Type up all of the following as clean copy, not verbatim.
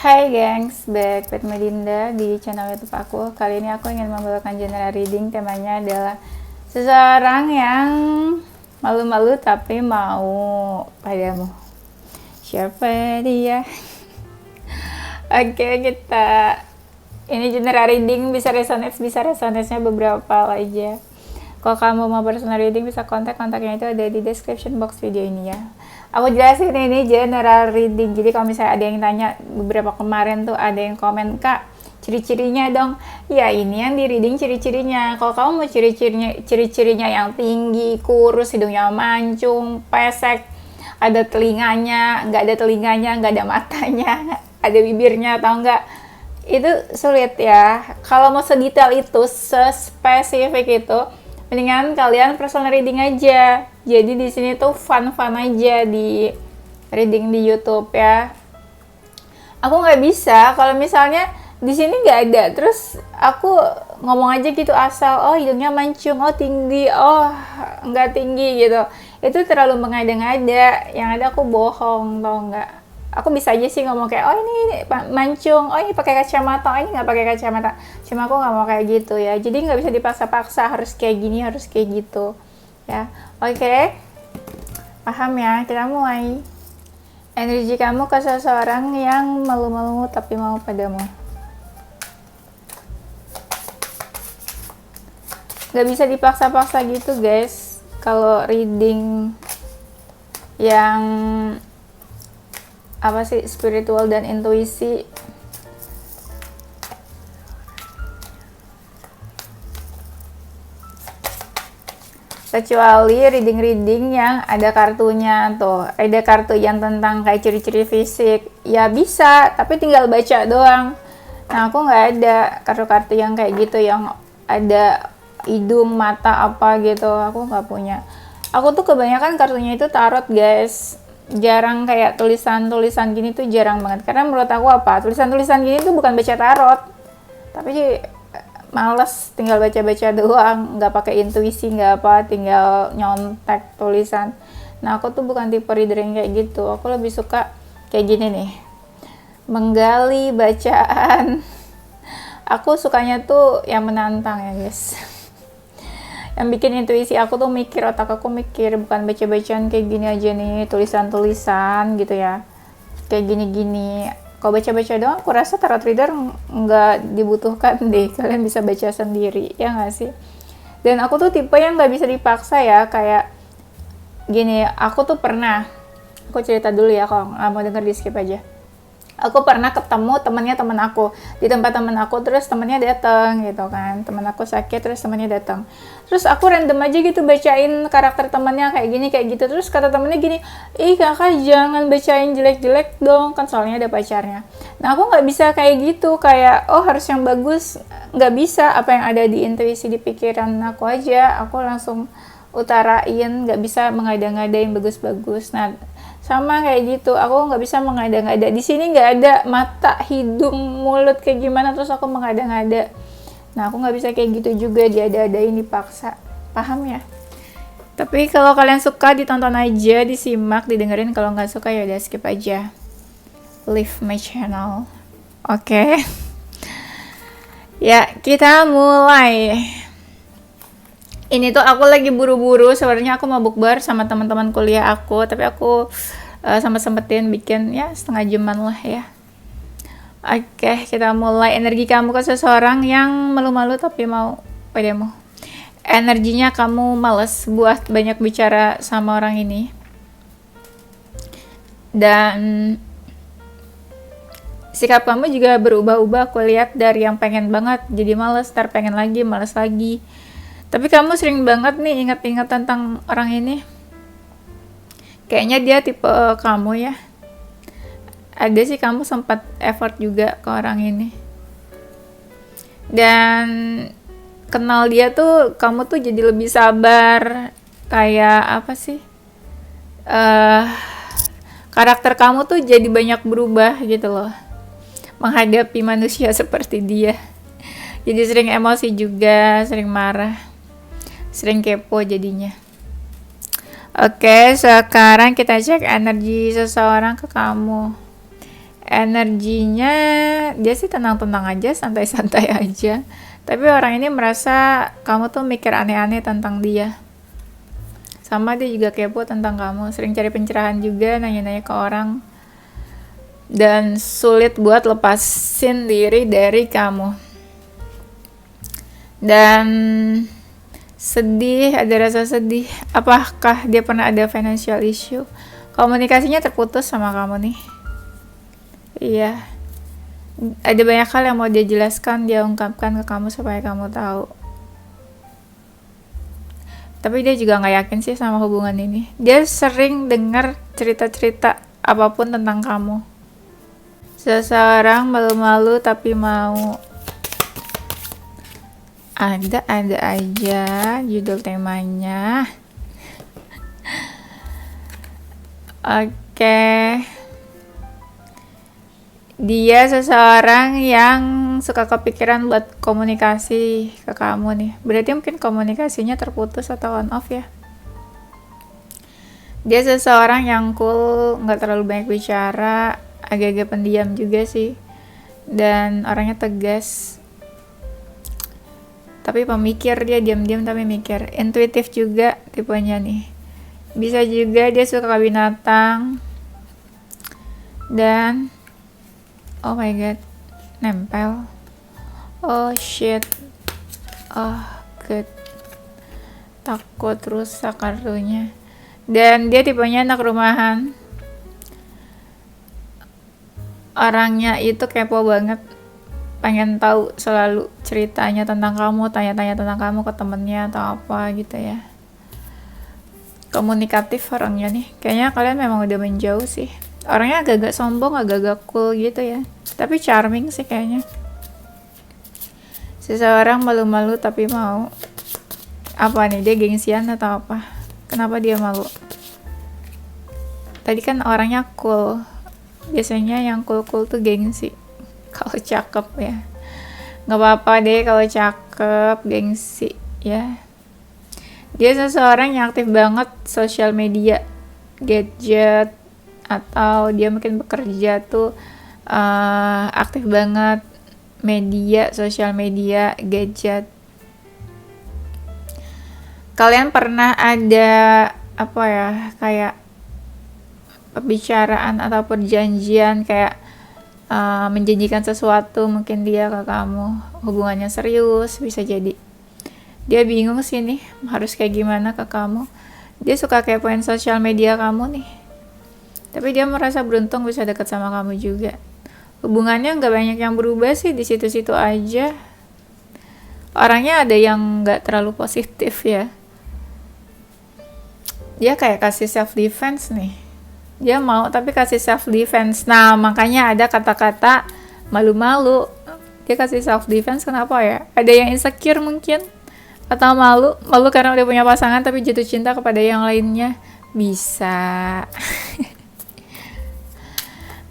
Hai gengs, back with Medinda di channel YouTube aku. Kali ini aku ingin membawakan general reading. Temanya adalah seseorang yang malu-malu tapi mau padamu. Siapa dia? Oke, kita ini general reading, bisa resonate-nya beberapa aja. Kalau kamu mau personal reading bisa kontaknya itu ada di description box video ini ya. Aku jelasin ini general reading. Jadi kalau misalnya ada yang tanya, beberapa kemarin tuh ada yang komen, "Kak, ciri-cirinya dong." Ya, ini yang di reading ciri-cirinya. Kalau kamu mau ciri-cirinya yang tinggi, kurus, hidungnya mancung, pesek, ada telinganya, nggak ada matanya, ada bibirnya atau enggak, itu sulit ya. Kalau mau sedetail itu, sespesifik itu, mendingan kalian personal reading aja. Jadi di sini tuh fun aja di reading di YouTube ya. Aku nggak bisa kalau misalnya di sini nggak ada, terus aku ngomong aja gitu asal, oh hidungnya mancung, oh tinggi, oh nggak tinggi gitu. Itu terlalu mengada-ngada. Yang ada aku bohong, tau nggak? Aku bisa aja sih ngomong kayak, oh ini mancung, oh ini pakai kacamata, oh ini nggak pakai kacamata. Cuma aku nggak mau kayak gitu ya. Jadi nggak bisa dipaksa-paksa harus kayak gini, harus kayak gitu ya. Oke, paham ya? Kita mulai. Energi kamu ke seseorang yang malu-malu tapi mau padamu. Nggak bisa dipaksa-paksa gitu guys. Kalau reading yang apa sih, spiritual dan intuisi, kecuali reading yang ada kartunya tuh, ada kartu yang tentang kayak ciri-ciri fisik ya bisa, tapi tinggal baca doang. Nah aku nggak ada kartu-kartu yang kayak gitu, yang ada hidung, mata apa gitu, aku nggak punya. Aku tuh kebanyakan kartunya itu tarot guys, jarang kayak tulisan gini tuh jarang banget, karena menurut aku apa, tulisan gini tuh bukan baca tarot, tapi males, tinggal baca-baca doang, nggak pakai intuisi, nggak apa, tinggal nyontek tulisan. Nah aku tuh bukan tipe reader yang kayak gitu, aku lebih suka kayak gini nih, menggali bacaan. Aku sukanya tuh yang menantang ya guys, yang bikin intuisi aku tuh mikir, otak aku mikir, bukan baca-bacaan kayak gini aja nih, tulisan gitu ya, kayak gini. Kalau baca-baca doang, aku rasa tarot reader nggak dibutuhkan deh, kalian bisa baca sendiri, ya nggak sih? Dan aku tuh tipe yang nggak bisa dipaksa ya, kayak gini, aku tuh pernah, aku cerita dulu ya, kalau nggak mau denger di skip aja. Aku pernah ketemu temen aku di tempat temen aku, terus temennya datang gitu kan, temen aku sakit, terus temennya datang, terus aku random aja gitu bacain karakter temennya kayak gini kayak gitu, terus kata temennya gini, ih kakak jangan bacain jelek-jelek dong, kan soalnya ada pacarnya. Nah aku nggak bisa kayak gitu, kayak oh harus yang bagus, nggak bisa. Apa yang ada di intuisi, di pikiran aku aja, aku langsung utarain, nggak bisa mengada-ngadain bagus-bagus. Nah sama kayak gitu, aku nggak bisa mengada-ngada. Di sini nggak ada mata, hidung, mulut kayak gimana terus aku mengada-ngada. Nah aku nggak bisa kayak gitu juga, diada-adain, dipaksa. Paham ya? Tapi kalau kalian suka, ditonton aja, disimak, didengerin. Kalau nggak suka ya udah skip aja, leave my channel. Oke. Ya kita mulai. Ini tuh aku lagi buru-buru, sebenarnya aku mau bukber sama teman-teman kuliah aku, tapi aku sempetin bikin ya setengah jaman lah ya. Oke, kita mulai. Energi kamu ke seseorang yang malu-malu tapi mau padamu. Energinya kamu males buat banyak bicara sama orang ini, dan sikap kamu juga berubah-ubah. Aku lihat dari yang pengen banget jadi males, ntar pengen lagi, males lagi. Tapi kamu sering banget nih ingat-ingat tentang orang ini. Kayaknya dia tipe kamu ya. Ada sih kamu sempat effort juga ke orang ini. Dan kenal dia tuh kamu tuh jadi lebih sabar. Kayak apa sih? Karakter kamu tuh jadi banyak berubah gitu loh, menghadapi manusia seperti dia. Jadi sering emosi juga, sering marah, sering kepo jadinya. Oke, sekarang kita cek energi seseorang ke kamu. Energinya dia sih tenang-tenang aja, santai-santai aja. Tapi orang ini merasa kamu tuh mikir aneh-aneh tentang dia. Sama dia juga kepo tentang kamu, sering cari pencerahan juga, nanya-nanya ke orang. Dan sulit buat lepasin diri dari kamu. Dan sedih, ada rasa sedih. Apakah dia pernah ada financial issue? Komunikasinya terputus sama kamu nih. Iya. Ada banyak hal yang mau dia jelaskan, dia ungkapkan ke kamu supaya kamu tahu. Tapi dia juga nggak yakin sih sama hubungan ini. Dia sering dengar cerita-cerita apapun tentang kamu. Seseorang malu-malu tapi mau. Ada aja judul temanya. Oke. Dia seseorang yang suka kepikiran buat komunikasi ke kamu nih. Berarti mungkin komunikasinya terputus atau on off ya. Dia seseorang yang cool, nggak terlalu banyak bicara, agak-agak pendiam juga sih. Dan orangnya tegas. Tapi pemikir, dia diam-diam tapi mikir. Intuitif juga tipenya nih. Bisa juga dia suka binatang. Dan oh my god, nempel. Oh shit. Oh god. Takut rusak kartunya. Dan dia tipenya anak rumahan. Orangnya itu kepo banget. Pengen tahu selalu ceritanya tentang kamu, tanya-tanya tentang kamu ke temennya atau apa gitu ya. Komunikatif orangnya nih. Kayaknya kalian memang udah menjauh sih. Orangnya agak-agak sombong, agak-agak cool gitu ya. Tapi charming sih kayaknya. Seseorang malu-malu tapi mau. Apa nih, dia gengsian atau apa? Kenapa dia malu? Tadi kan orangnya cool. Biasanya yang cool-cool tuh gengsi. Kalau cakep ya. Gak apa-apa deh kalau cakep, gengsi ya. Dia seseorang yang aktif banget sosial media, gadget, atau dia mungkin bekerja tuh aktif banget media, sosial media, gadget. Kalian pernah ada apa ya, kayak pembicaraan atau perjanjian kayak menjanjikan sesuatu, mungkin dia ke kamu, hubungannya serius, bisa jadi. Dia bingung sih nih, harus kayak gimana ke kamu. Dia suka kepoin sosial media kamu nih. Tapi dia merasa beruntung bisa dekat sama kamu juga. Hubungannya nggak banyak yang berubah sih, di situ-situ aja. Orangnya ada yang nggak terlalu positif ya. Dia kayak kasih self defense nih. Dia mau tapi kasih self defense. Nah makanya ada kata-kata malu-malu. Dia kasih self defense kenapa ya? Ada yang insecure mungkin, atau malu karena udah punya pasangan tapi jatuh cinta kepada yang lainnya, bisa.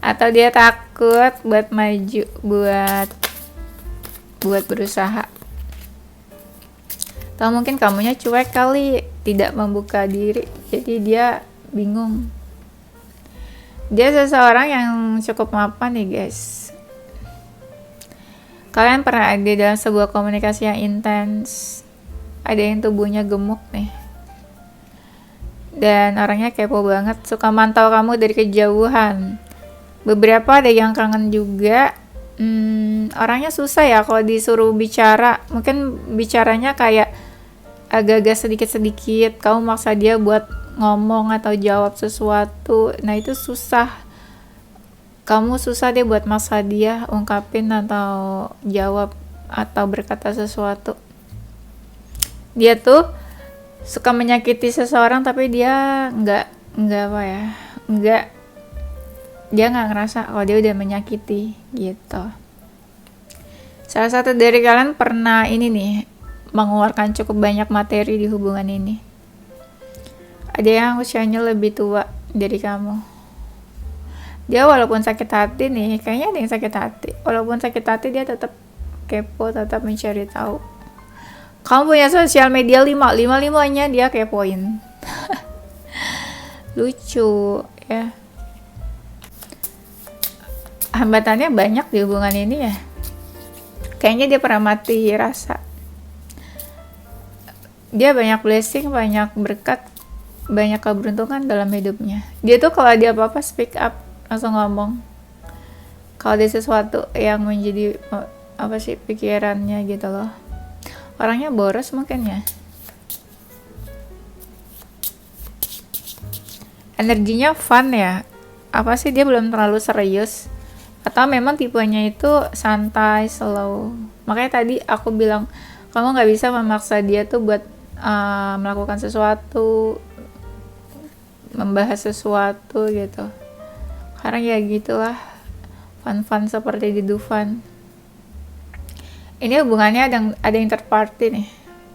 Atau dia takut buat maju, buat berusaha. Atau mungkin kamunya cuek kali, tidak membuka diri, jadi dia bingung. Dia seseorang yang cukup mapan nih guys. Kalian pernah ada dalam sebuah komunikasi yang intens, ada yang tubuhnya gemuk nih. Dan orangnya kepo banget, suka mantau kamu dari kejauhan. Beberapa ada yang kangen juga. Orangnya susah ya kalau disuruh bicara. Mungkin bicaranya kayak agak-agak sedikit-sedikit. Kamu maksa dia buat ngomong atau jawab sesuatu. Nah itu susah. Kamu susah deh buat maksa dia ungkapin atau jawab atau berkata sesuatu. Dia tuh suka menyakiti seseorang tapi dia dia nggak ngerasa kalau dia udah menyakiti gitu. Salah satu dari kalian pernah ini nih, mengeluarkan cukup banyak materi di hubungan ini. Ada yang usianya lebih tua dari kamu. Dia walaupun sakit hati nih, kayaknya ada yang sakit hati. Walaupun sakit hati dia tetap kepo, tetap mencari tahu. Kamu punya sosial media 5-5-nya dia kepoin. Lucu ya. hambatannya banyak di hubungan ini ya. Kayaknya dia pernah mati rasa. Dia banyak blessing, banyak berkat, banyak keberuntungan dalam hidupnya. Dia tuh kalau dia apa-apa speak up, langsung ngomong. Kalau ada sesuatu yang menjadi apa sih pikirannya gitu loh. Orangnya boros mungkin ya. Energinya fun ya. Apa sih dia belum terlalu serius? Atau memang tipenya itu santai, slow. Makanya tadi aku bilang kamu nggak bisa memaksa dia tuh buat melakukan sesuatu, membahas sesuatu gitu. Karena ya gitulah, fun-fun seperti di Dufan. Ini hubungannya ada yang third party nih.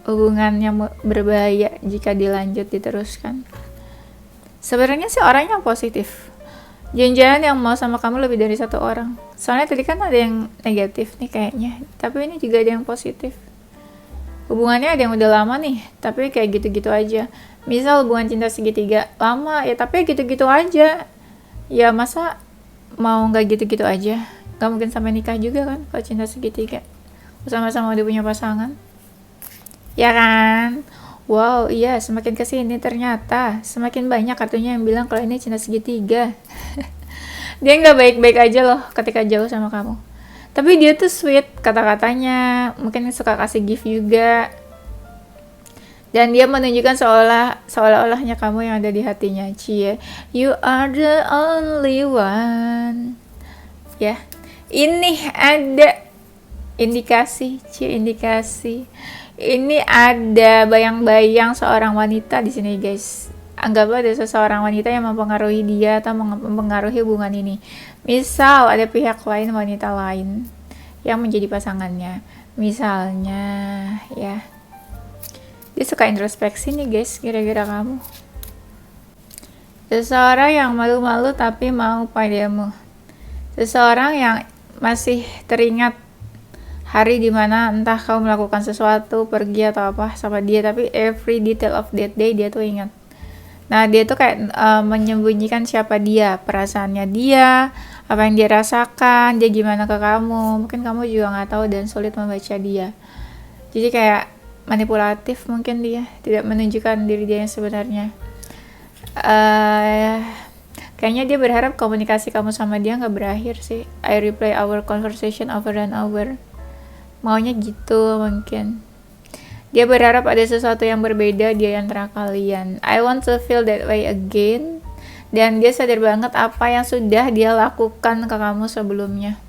Hubungannya berbahaya jika dilanjut diteruskan. Sebenarnya sih orangnya positif. Jangan-jangan yang mau sama kamu lebih dari satu orang. Soalnya tadi kan ada yang negatif nih kayaknya. Tapi ini juga ada yang positif. Hubungannya ada yang udah lama nih, tapi kayak gitu-gitu aja. Misal hubungan cinta segitiga, lama ya tapi gitu-gitu aja. Ya masa mau nggak gitu-gitu aja? Gak mungkin sampai nikah juga kan kalau cinta segitiga. Sama-sama udah punya pasangan. Ya kan? Wow, iya semakin kesini ternyata semakin banyak kartunya yang bilang kalau ini cinta segitiga. Dia nggak baik-baik aja loh ketika jauh sama kamu. Tapi dia tuh sweet kata-katanya, mungkin suka kasih gift juga. Dan dia menunjukkan seolah-olahnya kamu yang ada di hatinya. Cie, you are the only one. Ya, ini ada indikasi. Ini ada bayang-bayang seorang wanita di sini, guys. Anggaplah ada seseorang wanita yang mempengaruhi dia atau mempengaruhi hubungan ini. Misal ada pihak lain, wanita lain yang menjadi pasangannya. Misalnya, ya. Dia suka introspeksi nih, guys, gara-gara kamu. Seseorang yang malu-malu tapi mau padamu. Seseorang yang masih teringat hari dimana entah kamu melakukan sesuatu, pergi atau apa sama dia, tapi every detail of that day dia tuh ingat. Nah, dia tuh kayak menyembunyikan siapa dia, perasaannya dia, apa yang dia rasakan, dia gimana ke kamu. Mungkin kamu juga nggak tahu dan sulit membaca dia. Jadi kayak manipulatif mungkin dia, tidak menunjukkan diri dia yang sebenarnya. Kayaknya dia berharap komunikasi kamu sama dia nggak berakhir sih. I replay our conversation over and over. Maunya gitu mungkin. Dia berharap ada sesuatu yang berbeda di antara kalian. I want to feel that way again. Dan dia sadar banget apa yang sudah dia lakukan ke kamu sebelumnya.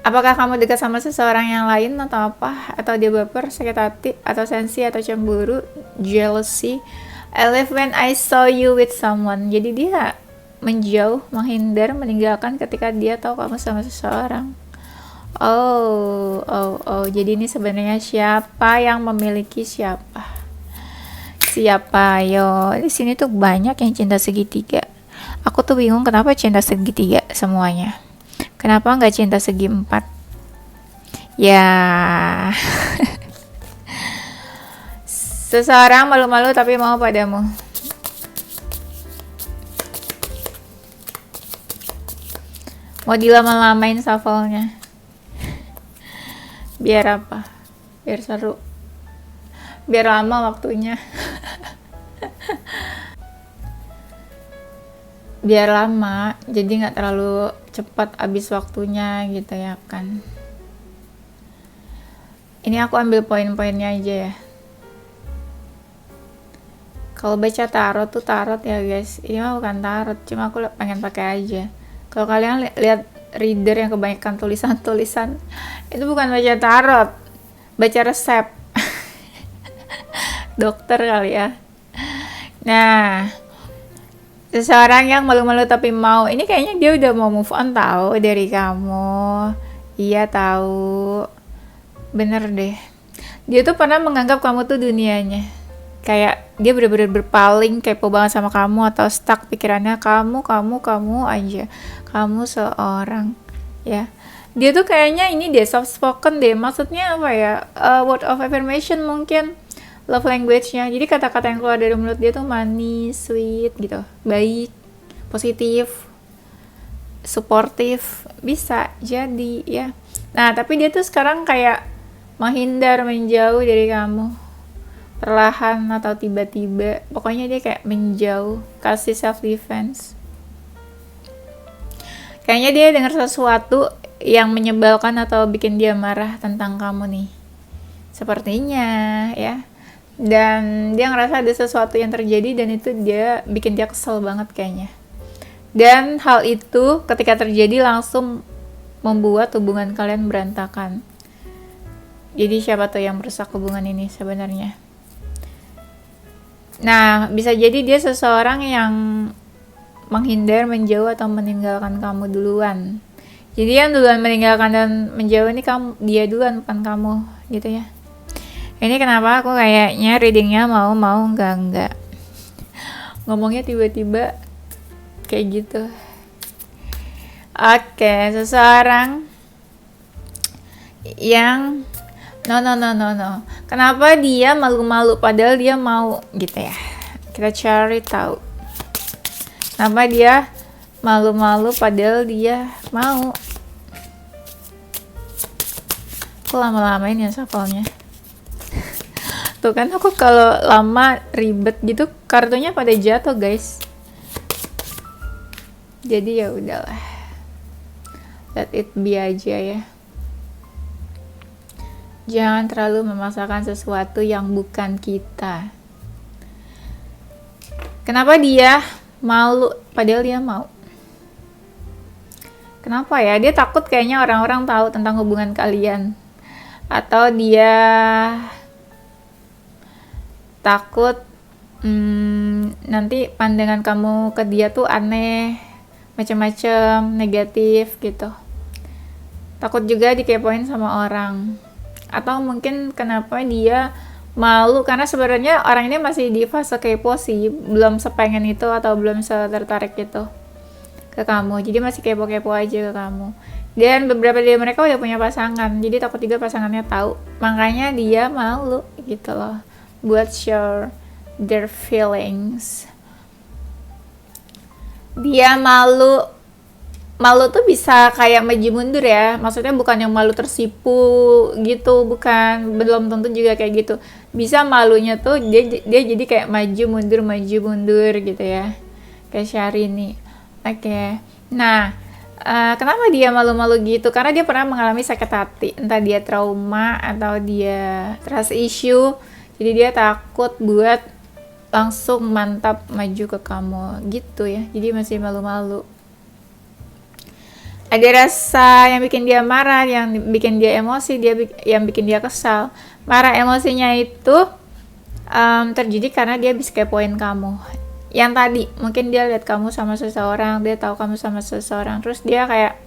Apakah kamu dekat sama seseorang yang lain atau apa? Atau dia baper, sakit hati, atau sensi, atau cemburu, jealousy. I left when I saw you with someone. Jadi dia menjauh, menghindar, meninggalkan ketika dia tahu kamu sama seseorang. Oh. Jadi ini sebenarnya siapa yang memiliki siapa? Siapa? Yo, di sini tuh banyak yang cinta segitiga. Aku tuh bingung kenapa cinta segitiga semuanya. Kenapa nggak cinta segi empat? Ya. Seseorang malu-malu tapi mau padamu. Mau dilama-lamain shuffle-nya. Biar apa? Biar seru. Biar lama waktunya. Biar lama, jadi nggak terlalu cepat habis waktunya gitu ya kan. Ini aku ambil poin-poinnya aja ya. Kalau baca tarot tuh tarot ya guys. Ini mah bukan tarot, cuma aku pengen pakai aja. Kalau kalian lihat reader yang kebanyakan tulisan-tulisan, itu bukan baca tarot, baca resep. Dokter kali ya. Nah, seseorang yang malu-malu tapi mau, ini kayaknya dia udah mau move on tahu dari kamu. Iya tahu, bener deh. Dia tuh pernah menganggap kamu tuh dunianya. Kayak dia bener-bener berpaling kepo banget sama kamu atau stuck pikirannya kamu aja. Kamu seorang ya. Dia tuh kayaknya ini deh soft spoken deh. Maksudnya apa ya? Word of affirmation mungkin. Love language-nya. Jadi kata-kata yang keluar dari mulut dia tuh manis, sweet gitu. Baik, positif. suportif, bisa jadi ya. Nah, tapi dia tuh sekarang kayak menghindar, menjauh dari kamu. Perlahan atau tiba-tiba. Pokoknya dia kayak menjauh, kasih self defense. Kayaknya dia dengar sesuatu yang menyebalkan atau bikin dia marah tentang kamu nih. Sepertinya ya. Dan dia ngerasa ada sesuatu yang terjadi dan itu dia bikin dia kesel banget kayaknya. Dan hal itu ketika terjadi langsung membuat hubungan kalian berantakan. Jadi siapa tuh yang merusak hubungan ini sebenarnya? Nah, bisa jadi dia seseorang yang menghindar, menjauh, atau meninggalkan kamu duluan. Jadi yang duluan meninggalkan dan menjauh ini dia duluan, bukan kamu, gitu ya. Ini kenapa aku kayaknya readingnya mau enggak. Ngomongnya tiba-tiba kayak gitu. Oke, seseorang yang no. Kenapa dia malu-malu padahal dia mau gitu ya? Kita cari tahu. Kenapa dia malu-malu padahal dia mau? Aku lama-lamain ya shuffle-nya. Tuh kan aku kalau lama ribet gitu kartunya pada jatuh, guys. Jadi ya udahlah. Let it be aja ya. Jangan terlalu memaksakan sesuatu yang bukan kita. Kenapa dia malu padahal dia mau? Kenapa ya? Dia takut kayaknya orang-orang tahu tentang hubungan kalian. Atau dia takut nanti pandangan kamu ke dia tuh aneh, macam-macam, negatif gitu. Takut juga dikepoin sama orang. Atau mungkin kenapa dia malu karena sebenarnya orang ini masih di fase kepo sih, belum sepengen itu atau belum tertarik itu ke kamu. Jadi masih kepo-kepo aja ke kamu. Dan beberapa dari mereka udah punya pasangan, jadi takut juga pasangannya tahu. Makanya dia malu gitu loh, buat share their feelings. Dia malu tuh bisa kayak maju mundur ya, maksudnya bukan yang malu tersipu gitu, bukan, belum tentu juga kayak gitu. Bisa malunya tuh dia jadi kayak maju mundur gitu ya, kayak Syahrini. Oke. Nah, kenapa dia malu-malu gitu? Karena dia pernah mengalami sakit hati, entah dia trauma atau dia trust issue, jadi dia takut buat langsung mantap maju ke kamu gitu ya, jadi masih malu-malu. Ada rasa yang bikin dia marah, yang bikin dia emosi, yang bikin dia kesal. Marah emosinya itu terjadi karena dia bisa kepoin kamu. Yang tadi, mungkin dia lihat kamu sama seseorang, dia tahu kamu sama seseorang, terus dia kayak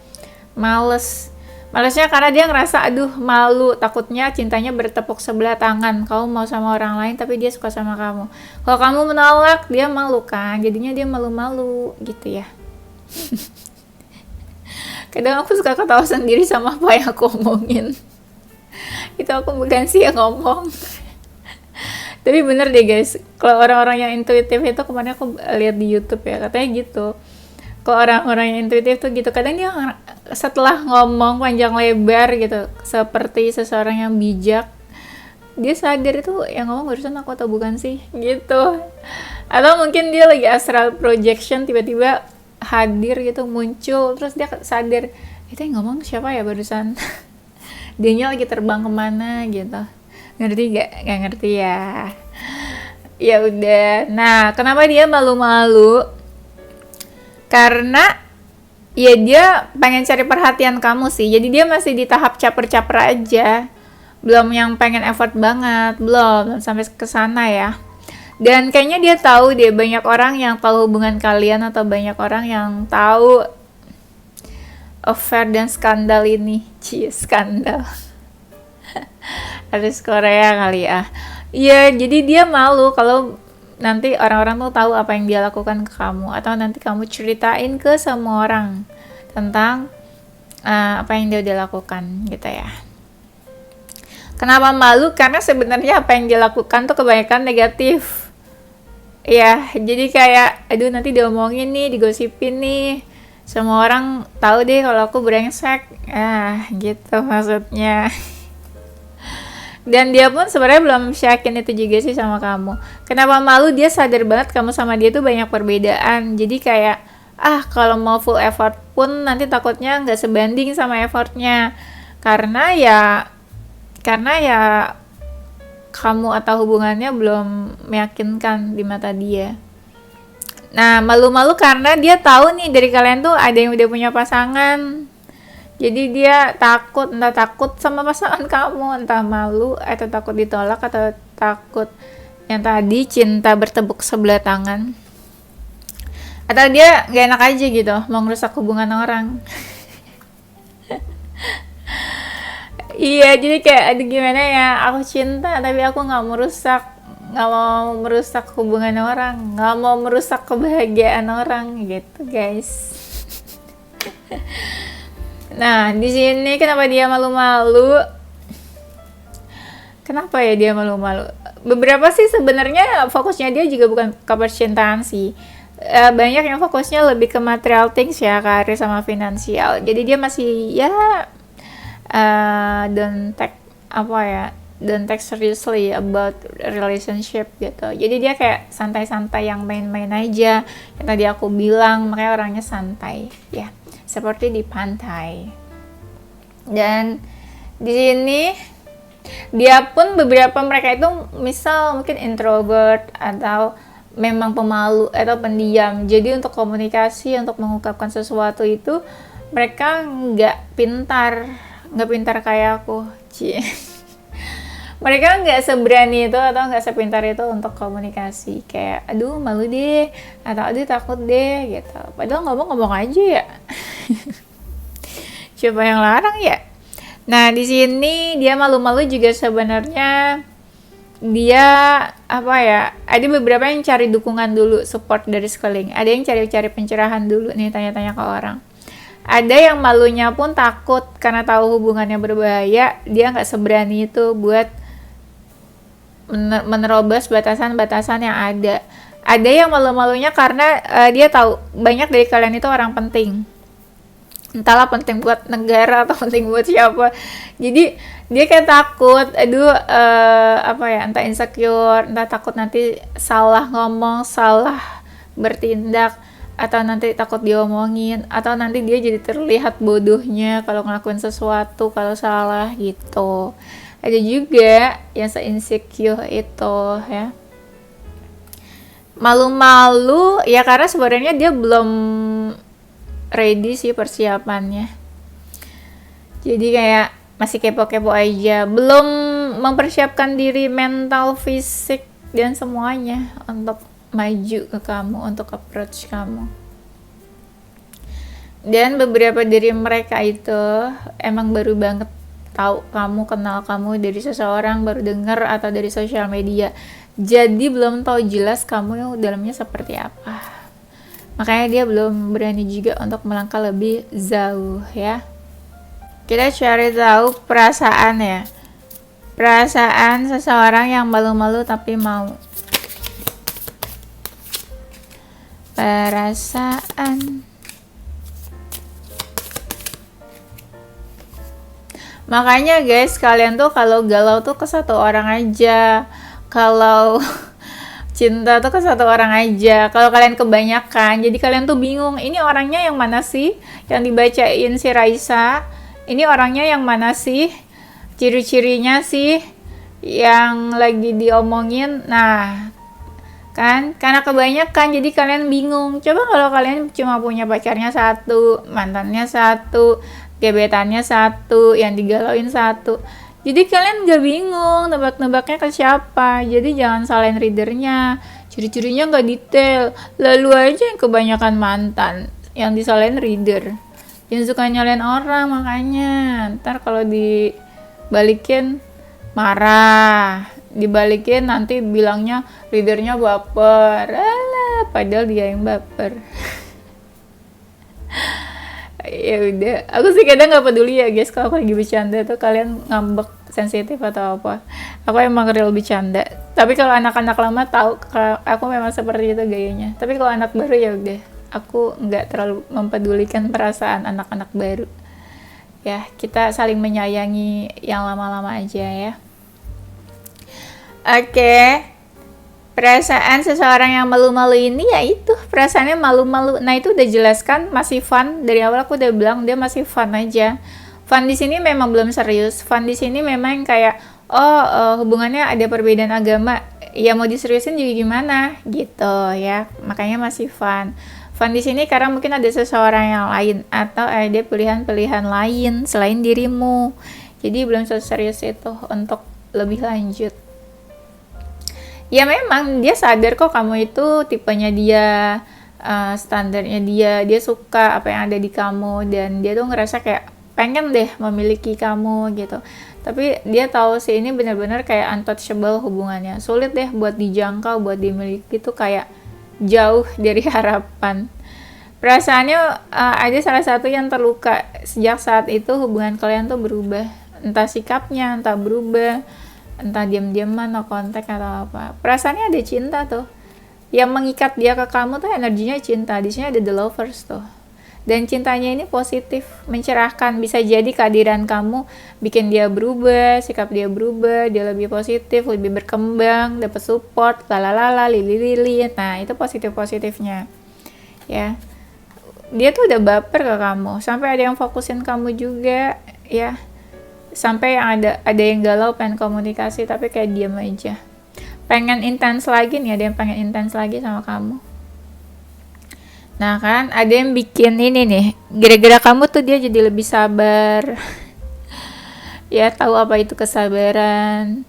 males. Malesnya karena dia ngerasa, aduh malu, takutnya cintanya bertepuk sebelah tangan. Kamu mau sama orang lain, tapi dia suka sama kamu. Kalau kamu menolak, dia malu kan, jadinya dia malu-malu gitu ya. Kadang aku suka ketawa sendiri sama apa yang aku omongin. Itu aku bukan sih yang ngomong. Tapi bener deh guys, kalau orang-orang yang intuitif itu, kemarin aku lihat di YouTube ya, katanya gitu. Kalau orang-orang yang intuitif tuh gitu, kadang dia setelah ngomong panjang lebar gitu, seperti seseorang yang bijak, dia sadar itu yang ngomong barusan aku atau bukan sih gitu. Atau mungkin dia lagi astral projection, tiba-tiba hadir gitu, muncul, terus dia sadar itu yang ngomong siapa ya barusan. Dianya lagi terbang kemana gitu. Ngerti gak? Gak ngerti ya. Ya udah. Nah, kenapa dia malu-malu? Karena ya dia pengen cari perhatian kamu sih. Jadi dia masih di tahap caper-caper aja. Belum yang pengen effort banget, belum sampai ke sana ya. Dan kayaknya dia tahu deh, banyak orang yang tahu hubungan kalian, atau banyak orang yang tahu affair dan skandal ini. Skandal. Harus Korea kali ya. Iya, jadi dia malu kalau nanti orang-orang tuh tahu apa yang dia lakukan ke kamu, atau nanti kamu ceritain ke semua orang tentang apa yang dia udah lakukan gitu ya. Kenapa malu? Karena sebenarnya apa yang dia lakukan tuh kebanyakan negatif. Ya, jadi kayak aduh nanti diomongin nih, digosipin nih. Semua orang tahu deh kalau aku brengsek. Gitu maksudnya. Dan dia pun sebenarnya belum yakin itu juga sih sama kamu. Kenapa malu? Dia sadar banget kamu sama dia tuh banyak perbedaan. Jadi kayak, kalau mau full effort pun nanti takutnya nggak sebanding sama effortnya. Karena ya kamu atau hubungannya belum meyakinkan di mata dia. Nah, malu-malu karena dia tahu nih dari kalian tuh ada yang udah punya pasangan. Jadi dia takut, entah takut sama pasangan kamu, entah malu, atau takut ditolak, atau takut yang tadi cinta bertepuk sebelah tangan. Atau dia gak enak aja gitu, mau ngerusak hubungan orang. Iya, jadi kayak aduh gimana ya, aku cinta tapi aku nggak mau merusak hubungan orang, nggak mau merusak kebahagiaan orang gitu guys. Nah, di sini kenapa dia malu-malu? Kenapa ya dia malu-malu? Beberapa sih sebenarnya fokusnya dia juga bukan ke percintaan sih. Banyak yang fokusnya lebih ke material things ya, karir sama finansial. Jadi dia masih don't take seriously about relationship gitu. Jadi dia kayak santai-santai yang main-main aja. Yang tadi aku bilang, makanya orangnya santai ya. Seperti di pantai. Dan di sini dia pun beberapa mereka itu misal mungkin introvert atau memang pemalu atau pendiam. Jadi untuk komunikasi, untuk mengungkapkan sesuatu itu mereka nggak pintar kayak aku. Mereka nggak seberani itu atau nggak sepintar itu untuk komunikasi, kayak aduh malu deh atau aduh takut deh gitu, padahal ngomong aja ya. Coba yang larang ya. Nah di sini dia malu-malu juga sebenarnya dia ada beberapa yang cari dukungan dulu, support dari sekeliling, ada yang cari pencerahan dulu nih, tanya-tanya ke orang. Ada yang malunya pun takut karena tahu hubungannya berbahaya, dia nggak seberani itu buat menerobos batasan-batasan yang ada. Ada yang malu-malunya karena dia tahu banyak dari kalian itu orang penting. Entahlah penting buat negara atau penting buat siapa. Jadi dia kayak takut, entah insecure, entah takut nanti salah ngomong, salah bertindak, atau nanti takut diomongin, atau nanti dia jadi terlihat bodohnya kalau ngelakuin sesuatu kalau salah gitu. Ada juga yang se-insecure itu ya. Malu-malu ya karena sebenarnya dia belum ready sih persiapannya. Jadi kayak masih kepo-kepo aja, belum mempersiapkan diri mental, fisik dan semuanya untuk maju ke kamu, untuk approach kamu. Dan beberapa dari mereka itu emang baru banget tahu kamu, kenal kamu dari seseorang, baru dengar atau dari sosial media. Jadi belum tahu jelas kamu dalamnya seperti apa. Makanya dia belum berani juga untuk melangkah lebih jauh ya. Kita cari tahu perasaan ya. Perasaan seseorang yang malu-malu tapi mau. Perasaan. Makanya guys, kalian tuh kalau galau tuh ke satu orang aja. Kalau cinta tuh ke satu orang aja. Kalau kalian kebanyakan, jadi kalian tuh bingung, ini orangnya yang mana sih? Yang dibacain si Raisa, ini orangnya yang mana sih? Ciri-cirinya sih yang lagi diomongin. Nah, kan karena kebanyakan jadi kalian bingung. Coba kalau kalian cuma punya pacarnya satu, mantannya satu, gebetannya satu, yang digalauin satu, jadi kalian gak bingung nebak-nebaknya ke siapa. Jadi jangan salahin readernya, ciri-cirinya gak detail. Lalu aja yang kebanyakan mantan yang disalahin reader, yang suka nyalain orang. Makanya ntar kalau dibalikin marah, dibalikin nanti bilangnya readernya baper. Alah, padahal dia yang baper. Ya udah, aku sih kadang nggak peduli ya guys, kalau aku lagi bercanda tuh kalian ngambek, sensitif atau apa, aku emang real bercanda. Tapi kalau anak-anak lama tahu kalau aku memang seperti itu gayanya, tapi kalau anak baru ya udah aku nggak terlalu mempedulikan perasaan anak-anak baru. Ya, kita saling menyayangi yang lama-lama aja ya. Oke. Perasaan seseorang yang malu-malu ini yaitu perasaannya malu-malu. Nah, itu udah jelaskan masih fun. Dari awal aku udah bilang dia masih fun aja. Fun di sini memang belum serius. Fun di sini memang kayak hubungannya ada perbedaan agama. Ya mau diseriusin juga gimana gitu ya. Makanya masih fun. Fun di sini karena mungkin ada seseorang yang lain atau ada pilihan-pilihan lain selain dirimu. Jadi belum serius itu untuk lebih lanjut. Ya memang dia sadar kok kamu itu tipenya dia, standarnya dia suka apa yang ada di kamu dan dia tuh ngerasa kayak pengen deh memiliki kamu gitu. Tapi dia tahu sih ini benar-benar kayak untouchable hubungannya. Sulit deh buat dijangkau, buat dimiliki tuh kayak jauh dari harapan. Perasaannya ada salah satu yang terluka sejak saat itu hubungan kalian tuh berubah. Entah sikapnya, entah berubah, entah diam-diaman, no kontak atau apa. Perasaannya ada cinta tuh. Yang mengikat dia ke kamu tuh energinya cinta. Di sini ada the lovers tuh. Dan cintanya ini positif, mencerahkan. Bisa jadi kehadiran kamu bikin dia berubah, sikap dia berubah, dia lebih positif, lebih berkembang, dapat support, lalalala, lili-lili. Nah, itu positif-positifnya. Ya. Dia tuh udah baper ke kamu, sampai ada yang fokusin kamu juga, ya. Sampai yang ada yang galau pengen komunikasi tapi kayak diam aja, pengen intens lagi nih, ada yang pengen intens lagi sama kamu. Nah kan ada yang bikin ini nih, gara-gara kamu tuh dia jadi lebih sabar. Ya tahu apa itu kesabaran.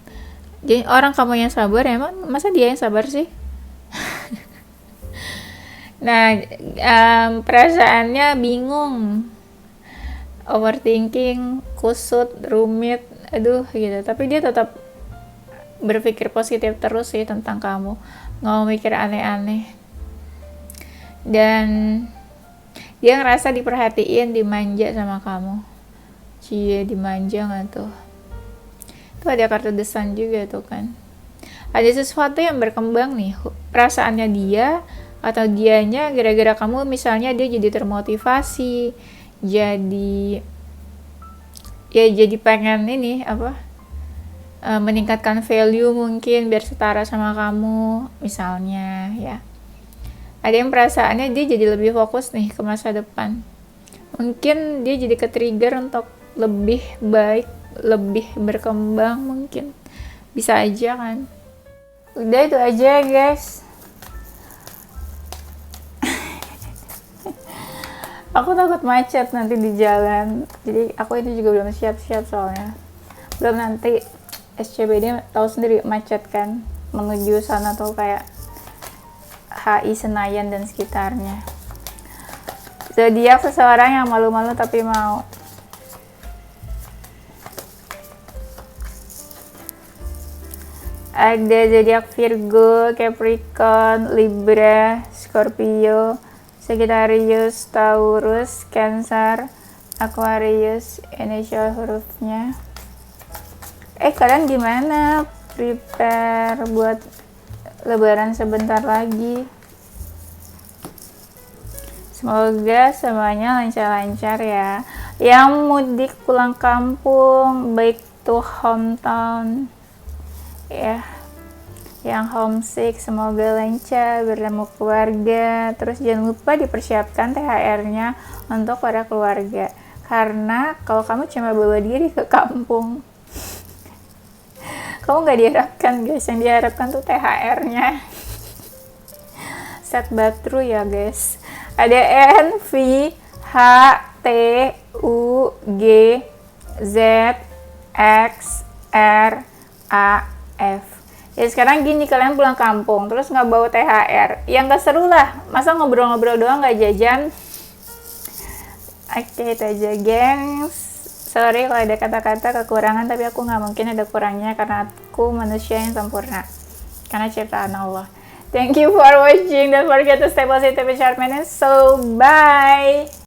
Jadi orang kamu yang sabar, emang masa dia yang sabar sih? Nah perasaannya bingung, overthinking, kusut, rumit, aduh gitu. Tapi dia tetap berpikir positif terus sih tentang kamu, nggak mau mikir aneh-aneh. Dan dia ngerasa diperhatiin, dimanja sama kamu. Cie, dimanja nggak tuh? Tuh ada kartu The Sun juga tuh kan. Ada sesuatu yang berkembang nih, perasaannya dia atau dianya gara-gara kamu, misalnya dia jadi termotivasi, jadi pengen ini meningkatkan value mungkin biar setara sama kamu misalnya ya. Ada yang perasaannya dia jadi lebih fokus nih ke masa depan, mungkin dia jadi ke-trigger untuk lebih baik, lebih berkembang, mungkin bisa aja kan. Udah itu aja guys. Aku takut macet nanti di jalan, jadi aku ini juga belum siap-siap soalnya. Belum nanti SCBD tahu sendiri macet kan, menuju sana tuh kayak HI Senayan dan sekitarnya. Zodiak seseorang yang malu-malu tapi mau. Ada zodiak Virgo, Capricorn, Libra, Scorpio, Sagittarius, Taurus, Cancer, Aquarius, inisial hurufnya. Kalian gimana? Prepare buat Lebaran sebentar lagi. Semoga semuanya lancar-lancar ya. Yang mudik pulang kampung, baik to hometown ya. Yang homesick semoga lancar bertemu keluarga. Terus jangan lupa dipersiapkan THR-nya untuk para keluarga, karena kalau kamu cuma bawa diri ke kampung, kamu nggak diharapkan guys. Yang diharapkan tuh THR-nya. Set batru ya guys. Ada N, V, H, T, U, G, Z, X, R, A, F. Ya sekarang gini, kalian pulang kampung terus nggak bawa THR, yang nggak seru lah. Masa ngobrol-ngobrol doang nggak jajan? Oke, itu aja gengs. Sorry kalau ada kata-kata kekurangan, tapi aku nggak mungkin ada kurangnya karena aku manusia yang sempurna, karena ciptaan Allah. Thank you for watching. Don't forget to stay positive and sharp. So bye.